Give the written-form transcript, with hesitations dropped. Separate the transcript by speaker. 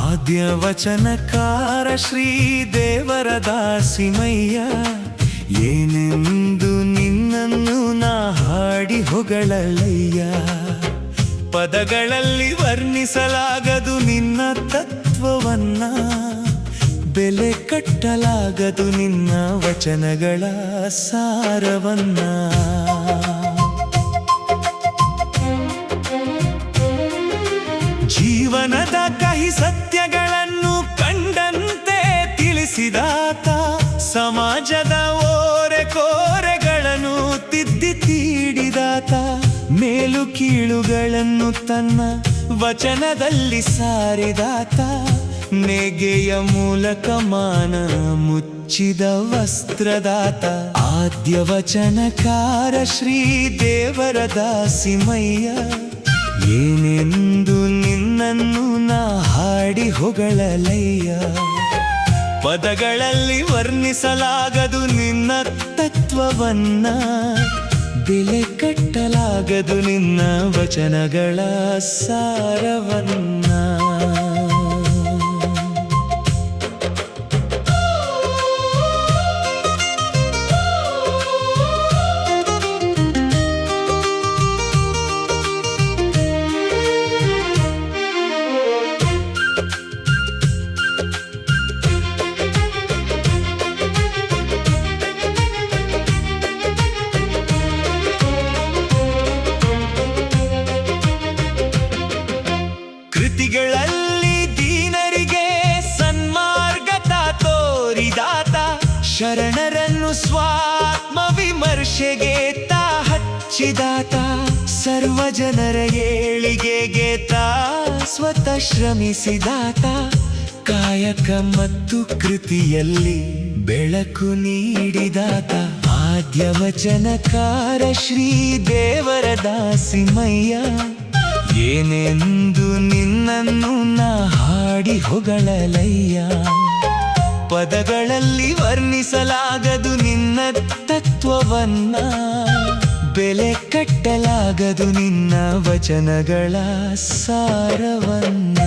Speaker 1: ಆದ್ಯ ವಚನಕಾರ ಶ್ರೀ ದೇವರ ದಾಸಿಮಯ್ಯ, ಏನೆಂದು ನಿನ್ನನ್ನು ನಾ ಹಾಡಿ ಹೊಗಳಲಯ್ಯ. ಪದಗಳಲ್ಲಿ ವರ್ಣಿಸಲಾಗದು ನಿನ್ನ ತತ್ವವನ್ನ, ಬೆಲೆ ಕಟ್ಟಲಾಗದು ನಿನ್ನ ವಚನಗಳ ಸಾರವನ್ನ. ಜೀವನದ ಕಹಿ ಸತ್ಯಗಳನ್ನು ಕಂಡಂತೆ ತಿಳಿಸಿದಾತ, ಸಮಾಜದ ಓರೆಕೋರೆಗಳನ್ನು ತಿದ್ದಿ ತೀಡಿದಾತ, ಮೇಲು ಕೀಳುಗಳನ್ನು ತನ್ನ ವಚನದಲ್ಲಿ ಸಾರಿದಾತ, ನೇಗೆಯ ಮೂಲಕ ಮಾನ ಮುಚ್ಚಿದ ವಸ್ತ್ರದಾತ. ಆದ್ಯ ವಚನಕಾರ ಶ್ರೀ ದೇವರ ದಾಸಿಮಯ್ಯ, ಏನೆಂದು ನಿನ್ನನ್ನು ನಾ ಹಾಡಿ ಹೊಗಳಲಯ್ಯ. ಪದಗಳಲ್ಲಿ ವರ್ಣಿಸಲಾಗದು ನಿನ್ನ ತತ್ವವನ್ನ, ಬೆಲೆ ಕಟ್ಟಲಾಗದು ನಿನ್ನ ವಚನಗಳ ಸಾರವನ್ನ. ಕೃತಿಗಳಲ್ಲಿ ದೀನರಿಗೆ ಸನ್ಮಾರ್ಗತ ತೋರಿದಾತ, ಶರಣರನ್ನು ಸ್ವಾತ್ಮ ವಿಮರ್ಶೆಗೆ ತಾ ಹಚ್ಚಿದಾತ, ಸರ್ವ ಜನರ ಏಳಿಗೆಗೆ ತಾ ಸ್ವತಃ ಶ್ರಮಿಸಿದಾತ, ಕಾಯಕ ಮತ್ತು ಕೃತಿಯಲ್ಲಿ ಬೆಳಕು ನೀಡಿದಾತ. ಆದ್ಯ ವಚನಕಾರ ಶ್ರೀ ದೇವರ ದಾಸಿಮಯ್ಯ, ಏನೆಂದು ನಿನ್ನನ್ನು ನಾ ಹಾಡಿ ಹೊಗಳಲಯ್ಯ. ಪದಗಳಲ್ಲಿ ವರ್ಣಿಸಲಾಗದು ನಿನ್ನ ತತ್ವವನ್ನ, ಬೆಲೆ ಕಟ್ಟಲಾಗದು ನಿನ್ನ ವಚನಗಳ ಸಾರವನ್ನ.